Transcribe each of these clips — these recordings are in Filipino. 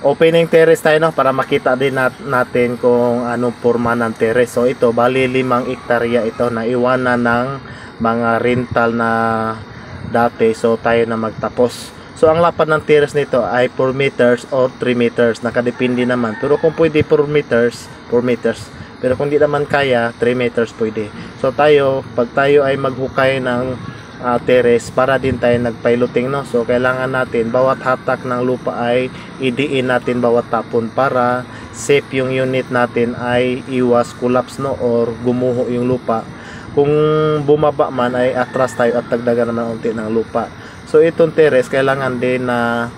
opening terrace tayo, no, para makita din natin kung anong forma ng terrace. So ito bali 5 hektarya ito na iwanan ng mga rental na dati, so tayo na magtapos. So ang lapad ng terrace nito ay 4 meters or 3 meters, nakadepende naman, pero kung pwede 4 meters, 4 meters, pero kung di naman kaya 3 meters pwede. So tayo, pag tayo ay maghukay ng terrace, para din tayo nagpiloting, no, so kailangan natin bawat hatak ng lupa ay idiin natin bawat tapon para safe yung unit natin, ay iwas collapse, no, or gumuho yung lupa. Kung bumaba man ay atras tayo at dagdagan naman unti ng lupa. So itong terrace kailangan din na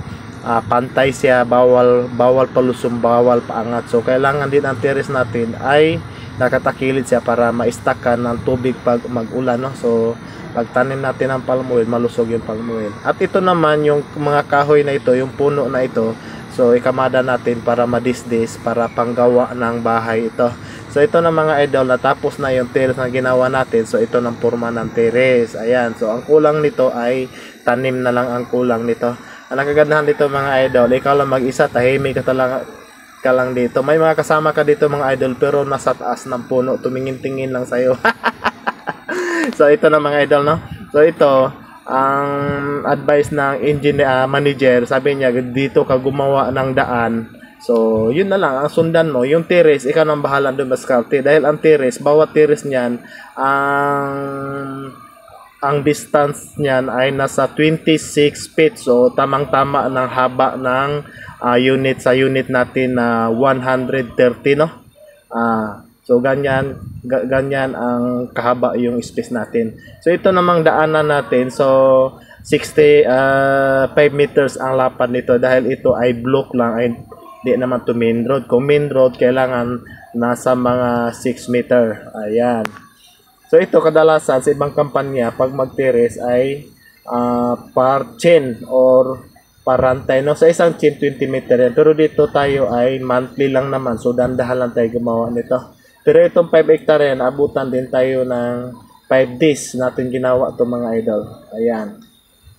pantay siya, bawal palusong, bawal paangat. So kailangan din ang terrace natin ay nakatakilid siya para maistakan ng tubig pag mag-ulan, no. So pagtanim natin ng palm oil, malusog yung palm oil. At ito naman yung mga kahoy na ito, yung puno na ito, so ikamada natin para madisdis, para panggawa ng bahay ito. So ito na mga idol, natapos na yung terrace na ginawa natin. So ito ng forma ng terrace. Ayan, so ang kulang nito ay tanim na lang ang kulang nito. Ang nakagandahan dito mga idol, ikaw lang mag-isa, tahimik ka lang dito. May mga kasama ka dito mga idol, pero nasa taas ng puno, tumingin-tingin lang sa'yo. So ito na mga idol, no. So ito ang advice ng engineer, manager, sabi niya dito ka gumawa ng daan. So yun na lang ang sundan mo. Yung terrace, ikaw nang bahala doon maskarte, dahil ang terrace, bawat terrace niyan ang distance niyan ay nasa 26 feet. So tamang-tama ng haba ng unit sa unit natin na 130, no. So ganyan ang kahaba yung space natin. So ito namang daanan natin. So 65 meters ang lapad nito, dahil ito ay block lang, ay di naman to main road. Kung main road, kailangan nasa mga 6 meter. Ayan. So ito kadalasan sa ibang kampanya pag mag-terrace ay par chain or parantay, no. Sa isang chain 20 meter yan. Pero dito tayo ay monthly lang naman. So dandahan lang tayo gumawa nito. Pero itong 5 hectare yan, abutan din tayo ng 5 days natin ginawa ito mga idol. Ayan.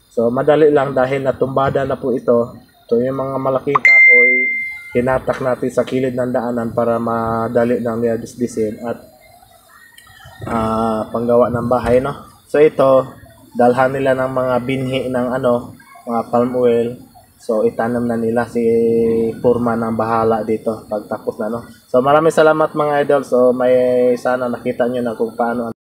So madali lang dahil natumbada na po ito. So yung mga malaking kahoy, tinatak natin sa kilid ng daanan para madali lang niya disdisin at panggawa ng bahay, no. So ito, dalhan nila ng mga binhi ng mga palm oil. So itanam na nila, si Purman ang bahala dito pagtapos na, no. So maraming salamat mga idol. So may sana nakita nyo na kung paano